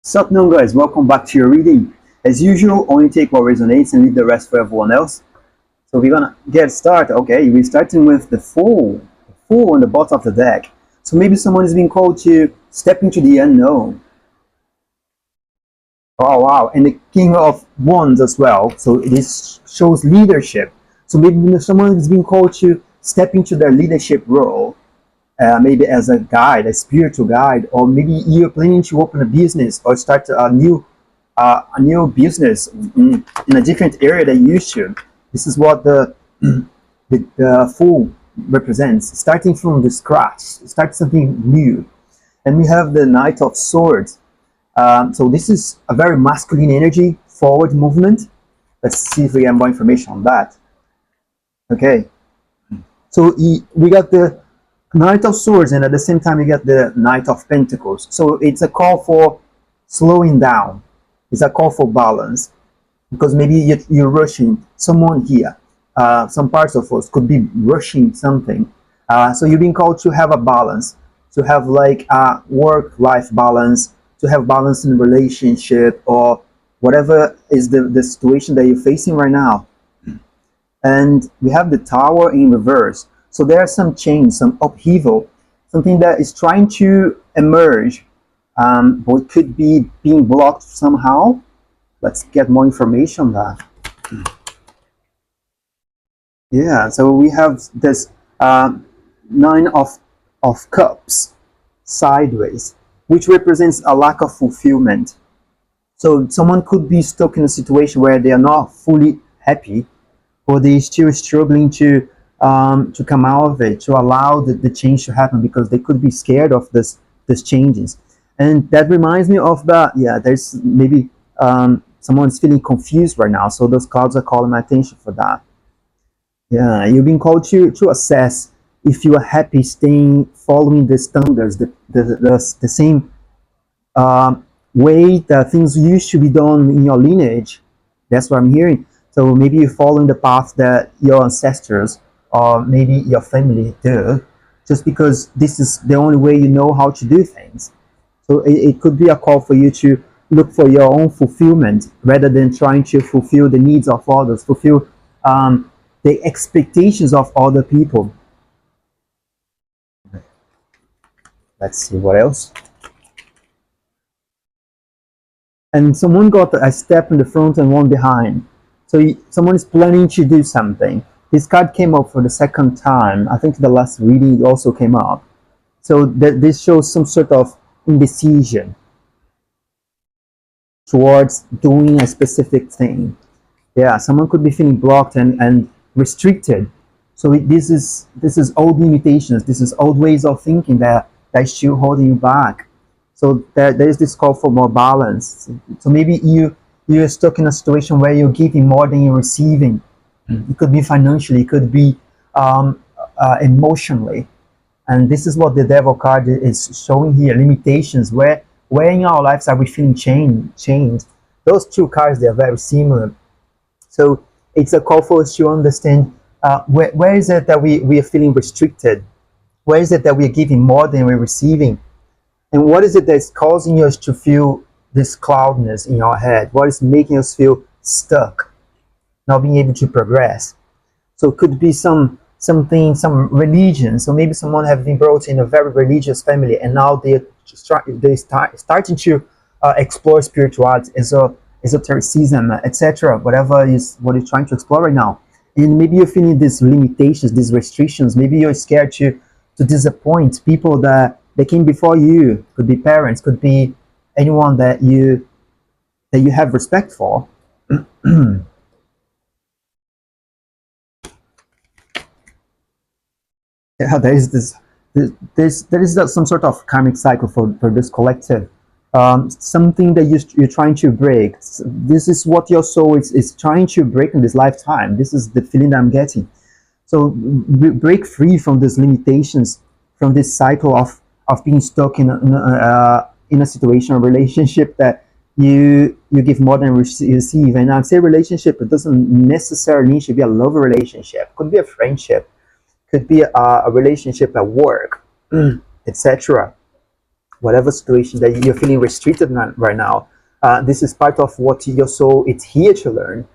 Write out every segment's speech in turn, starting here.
Sup now guys, welcome back to your reading. As usual, only take what resonates and leave the rest for everyone else. So we're gonna get started. Okay, we're starting with the Fool. Fool on the bottom of the deck. So maybe someone is being called to step into the unknown. Oh wow, and the King of Wands as well. So this shows leadership. So maybe someone is being called to step into their leadership role. Maybe as a guide, a spiritual guide, or maybe you're planning to open a business or start a new business in a different area than you should. This is what the Fool represents, starting from the scratch, start something new. And we have the Knight of Swords. So this is a very masculine energy, forward movement. Let's see if we get more information on that. Okay, so we got the Knight of Swords, and at the same time, you get the Knight of Pentacles. So it's a call for slowing down. It's a call for balance, because maybe you're rushing someone here. Some parts of us could be rushing something. So you're being called to have a balance, to have like a work-life balance, to have balance in a relationship, or whatever is the situation that you're facing right now. And we have the Tower in reverse. So there are some change, some upheaval, something that is trying to emerge, but could be being blocked somehow. Let's get more information on that. Yeah, so we have this Nine of Cups sideways, which represents a lack of fulfillment. So someone could be stuck in a situation where they are not fully happy, or they're still struggling to come out of it, to allow the change to happen, because they could be scared of this changes. And that reminds me of there's maybe someone's feeling confused right now, so those cards are calling my attention for that. Yeah, you've been called to assess if you are happy staying following the standards, the same way that things used to be done in your lineage. That's what I'm hearing. So maybe you're following the path that your ancestors or maybe your family do, just because this is the only way you know how to do things. So it could be a call for you to look for your own fulfillment rather than trying to fulfill the needs of others, fulfill the expectations of other people. Let's see what else. And someone got a step in the front and one behind. So someone is planning to do something. This card came up for the second time. I think the last reading also came up. So this shows some sort of indecision towards doing a specific thing. Yeah, someone could be feeling blocked and restricted. So this is old limitations. This is old ways of thinking that's still holding you back. So there is this call for more balance. So maybe you're stuck in a situation where you're giving more than you're receiving. It could be financially, it could be emotionally, and this is what the Devil card is showing here. Limitations. Where in our lives are we feeling chained? Those two cards, they are very similar. So it's a call for us to understand where is it that we are feeling restricted? Where is it that we are giving more than we're receiving? And what is it that's causing us to feel this cloudness in our head? What is making us feel stuck, not being able to progress? So it could be some religion. So maybe someone has been brought in a very religious family, and now starting to explore spirituality, esotericism, etc. Whatever is what you're trying to explore right now. And maybe you're feeling these limitations, these restrictions. Maybe you're scared to disappoint people that came before you. Could be parents, could be anyone that you have respect for. Yeah, there is some sort of karmic cycle for this collective, something that you're trying to break. This is what your soul is trying to break in this lifetime. This is the feeling that I'm getting. So break free from these limitations, from this cycle of being stuck in a situation or relationship that you give more than receive. And I say relationship, it doesn't necessarily need to be a love relationship. It could be a friendship, could be a relationship at work, etc. whatever situation that you're feeling restricted right now. This is part of what your soul is here to learn.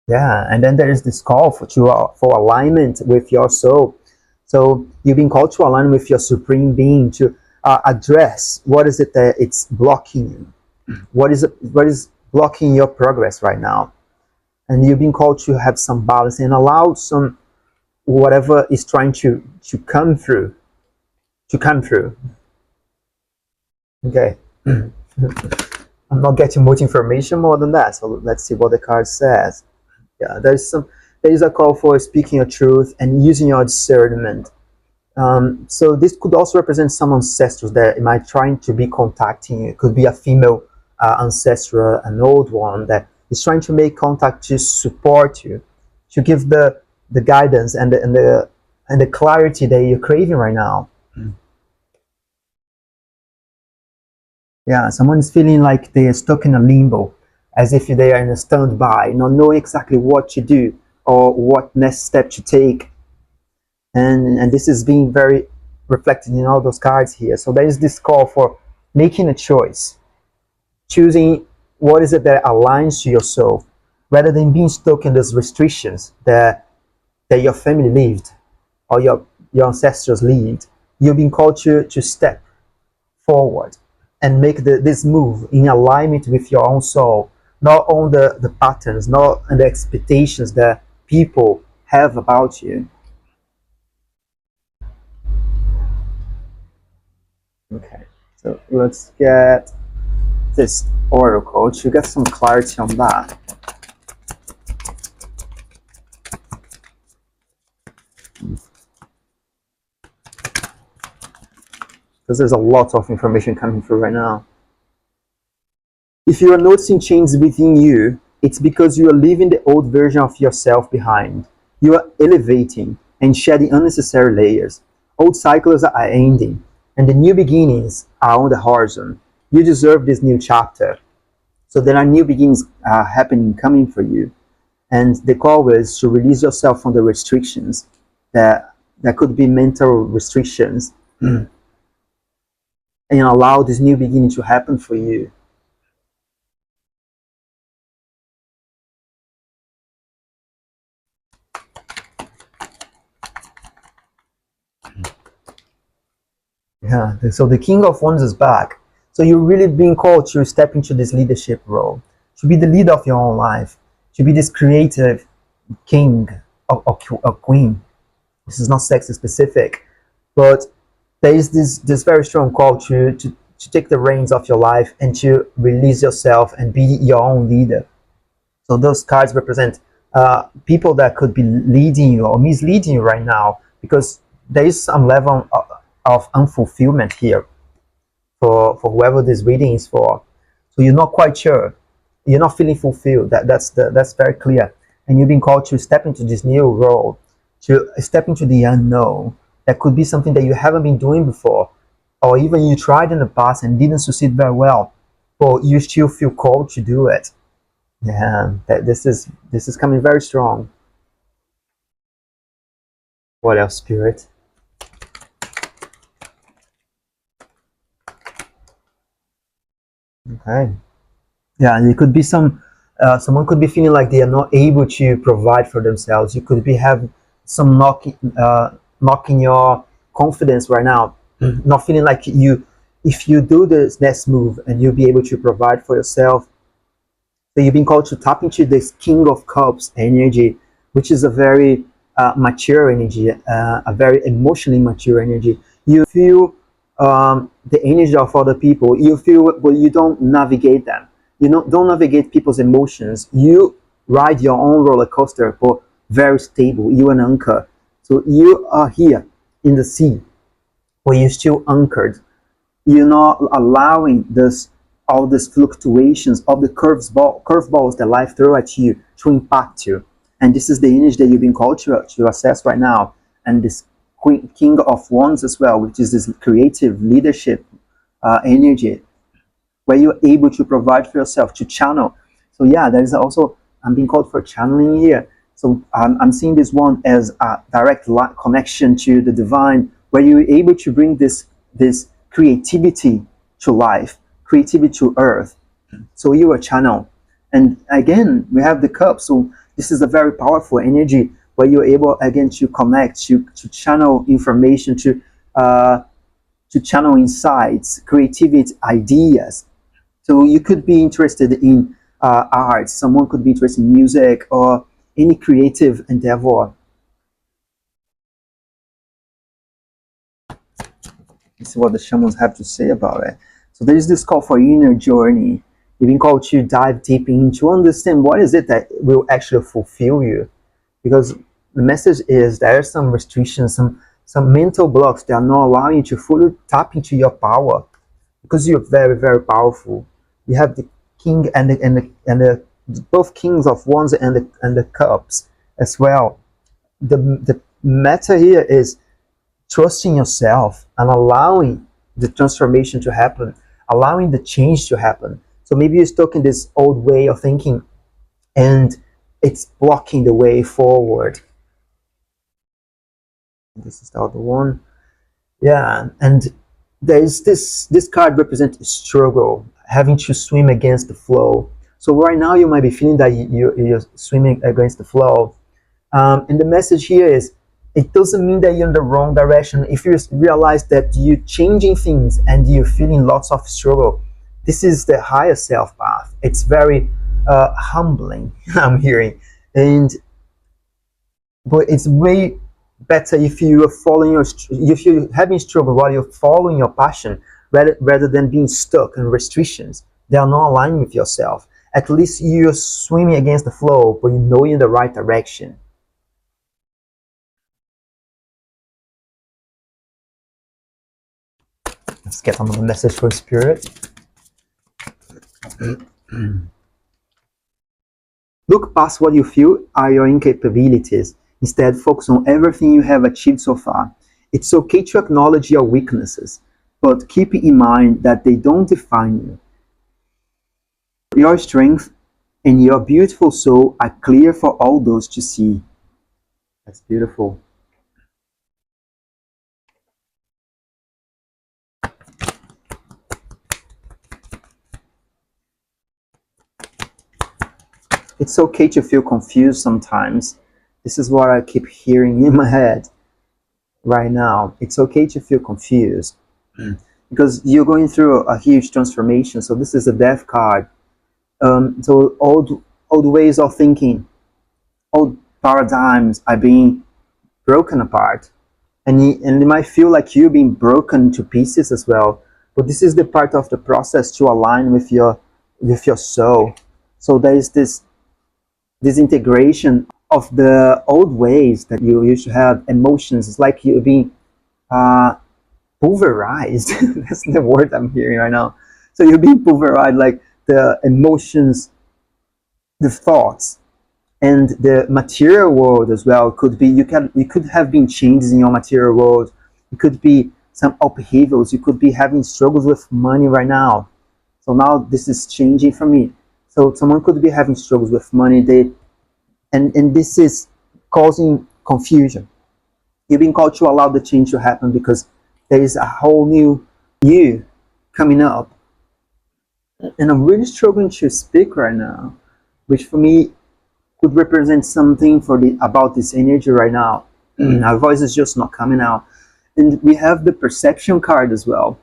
Yeah, and then there is this call for alignment with your soul. So you've been called to align with your supreme being to address what is it that it's blocking you. What is blocking your progress right now, and you've been called to have some balance and allow some whatever is trying to come through to come through. Okay. I'm not getting much information more than that, so let's see what the card says. Yeah, there is a call for speaking your truth and using your discernment. So this could also represent some ancestors that might trying to be contacting you. It could be a female ancestor, an old one that is trying to make contact to support you, to give the guidance and the clarity that you're craving right now. Yeah, someone is feeling like they are stuck in a limbo, as if they are in a standby, not knowing exactly what to do or what next step to take. And this is being very reflected in all those cards here. So there is this call for making a choice, choosing what is it that aligns to your soul, rather than being stuck in those restrictions that your family lived or your ancestors lived. You've been called to step forward and make this move in alignment with your own soul, not on the patterns, not on the expectations that people have about you. Okay, so let's get this oracle to get some clarity on that. Because there's a lot of information coming through right now. If you are noticing changes within you, it's because you are leaving the old version of yourself behind. You are elevating and shedding unnecessary layers. Old cycles are ending, and the new beginnings are on the horizon. You deserve this new chapter. So there are new beginnings happening, coming for you. And the call is to release yourself from the restrictions that could be mental restrictions and allow this new beginning to happen for you. Yeah, so the King of Wands is back. So you're really being called to step into this leadership role, to be the leader of your own life, to be this creative king or queen. This is not sex specific, but there is this very strong call to take the reins of your life and to release yourself and be your own leader. So those cards represent people that could be leading you or misleading you right now, because there is some level of unfulfillment here for whoever this reading is for. So you're not quite sure, you're not feeling fulfilled. That's very clear, and you've been called to step into this new role, to step into the unknown. That could be something that you haven't been doing before, or even you tried in the past and didn't succeed very well, but you still feel called to do it. Yeah, this is coming very strong. What else, Spirit? Okay. Yeah, and it could be someone could be feeling like they are not able to provide for themselves. You could be having some knocking your confidence right now, not feeling like if you do this next move and you'll be able to provide for yourself. So you've been called to tap into this King of Cups energy, which is a very mature energy, a very emotionally mature energy. You feel the energy of other people. You feel, but you don't navigate them. You don't navigate people's emotions. You ride your own roller coaster, but very stable. You're an anchor. So you are here in the sea, but you're still anchored. You're not allowing all these fluctuations of the curveballs that life throw at you to impact you. And this is the energy that you've been called to assess right now. And this King of Wands as well, which is this creative leadership energy, where you're able to provide for yourself, to channel. So yeah, there is also, I'm being called for channeling here. So I'm seeing this one as a direct connection to the divine, where you're able to bring this this creativity to life, creativity to earth. So you are a channel. And again, we have the cup. So this is a very powerful energy where you're able again to connect, to channel information, to channel insights, creativity, ideas. So you could be interested in art. Someone could be interested in music or any creative endeavor. This is what the shamans have to say about it. So there is this call for inner journey. You've been called to dive deep in to understand what is it that will actually fulfill you. Because the message is there are some restrictions, some mental blocks that are not allowing you to fully tap into your power. Because you're very, very powerful. You have the king and the both kings of wands and the cups as well. The matter here is trusting yourself and allowing the transformation to happen, allowing the change to happen. So maybe you're stuck in this old way of thinking and it's blocking the way forward. This is the other one. Yeah, and there's this card represents struggle, having to swim against the flow. So right now you might be feeling that you're swimming against the flow. And the message here is it doesn't mean that you're in the wrong direction. If you realize that you're changing things and you're feeling lots of struggle, this is the higher self path. It's very humbling, I'm hearing. But it's way better if you are following if you're having struggle while you're following your passion rather than being stuck in restrictions that are not aligned with yourself. At least you're swimming against the flow, but you know you're in the right direction. Let's get another message for spirit. Look past what you feel are your incapabilities. Instead, focus on everything you have achieved so far. It's okay to acknowledge your weaknesses, but keep in mind that they don't define you. Your strength and your beautiful soul are clear for all those to see. That's beautiful. It's okay to feel confused sometimes. This is what I keep hearing in my head right now. It's okay to feel confused because you're going through a huge transformation. So this is a death card. So old ways of thinking, old paradigms are being broken apart, and it might feel like you're being broken to pieces as well. But this is the part of the process to align with your soul. So there is this integration of the old ways that you used to have emotions. It's like you're being pulverized. That's the word I'm hearing right now. So you're being pulverized, like the emotions, the thoughts, and the material world as well. Could be you could have been changes in your material world. It could be some upheavals. You could be having struggles with money right now. So now this is changing for me. So someone could be having struggles with money. And this is causing confusion. You've been called to allow the change to happen because there is a whole new you coming up. And I'm really struggling to speak right now, which for me could represent something about this energy right now. Our voice is just not coming out. And we have the perception card as well,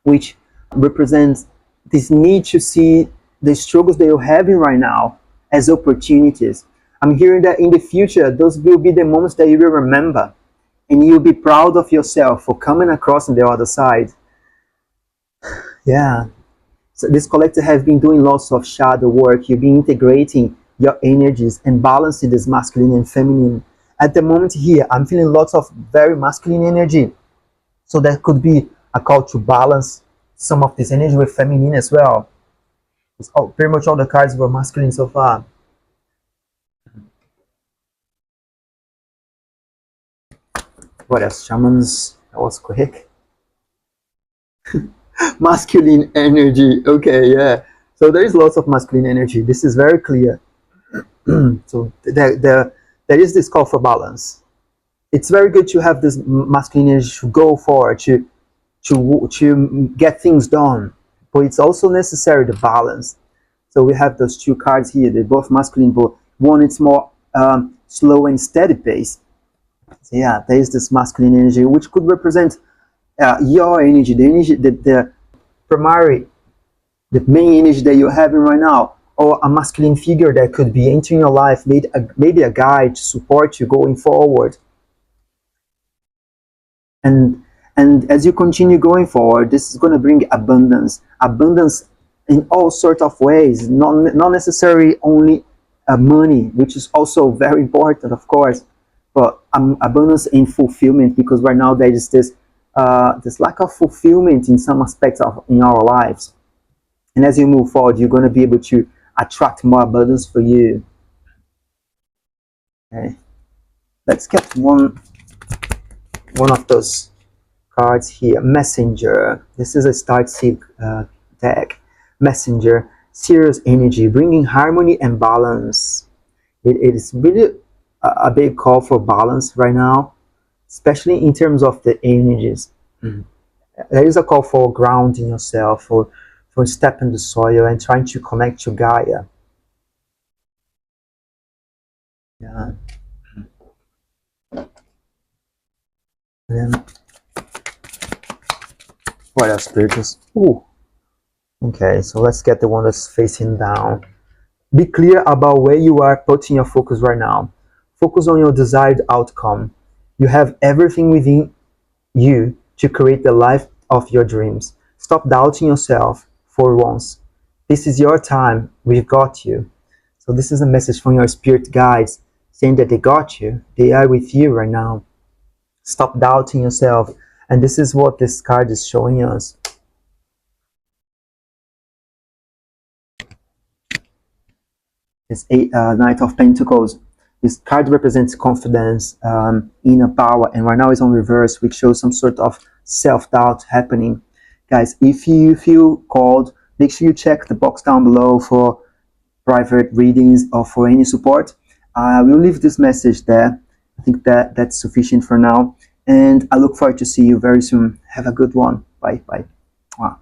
which represents this need to see the struggles that you're having right now as opportunities. I'm hearing that in the future, those will be the moments that you will remember, and you'll be proud of yourself for coming across on the other side. Yeah. So this collective has been doing lots of shadow work. You've been integrating your energies and balancing this masculine and feminine. At the moment here, I'm feeling lots of very masculine energy. So that could be a call to balance some of this energy with feminine as well. Pretty much all the cards were masculine so far. What else? Shamans. That was quick. Masculine energy. Okay, yeah. So there is lots of masculine energy. This is very clear. So there is this call for balance. It's very good to have this masculine energy to go forward, to to get things done, but it's also necessary to balance. So we have those two cards here. They're both masculine, but one it's more slow and steady pace. So yeah, there is this masculine energy, which could represent your energy, the energy, the primary, the main energy that you're having right now, or a masculine figure that could be entering your life, maybe a guide to support you going forward. And as you continue going forward, this is going to bring abundance in all sorts of ways, not necessarily only money, which is also very important, of course, but abundance in fulfillment, because right now there is this lack of fulfillment in some aspects of in our lives. And as you move forward, you're going to be able to attract more abundance for you. Okay, let's get one of those cards here. Messenger. This is a start seed deck. Messenger, serious energy, bringing harmony and balance. It is really a big call for balance right now, especially in terms of the energies. There is a call for grounding yourself, for stepping the soil and trying to connect to Gaia. Yeah. And then what else, spirituals? Ooh. Okay, so let's get the one that's facing down. Be clear about where you are putting your focus right now. Focus on your desired outcome. You have everything within you to create the life of your dreams. Stop doubting yourself for once. This is your time. We've got you. So this is a message from your spirit guides saying that they got you. They are with you right now. Stop doubting yourself. And this is what this card is showing us. It's Knight of Pentacles. This card represents confidence, inner power, and right now it's on reverse, which shows some sort of self-doubt happening. Guys, if you feel called, make sure you check the box down below for private readings or for any support. We'll leave this message there. I think that's sufficient for now, and I look forward to see you very soon. Have a good one. Bye. Wow.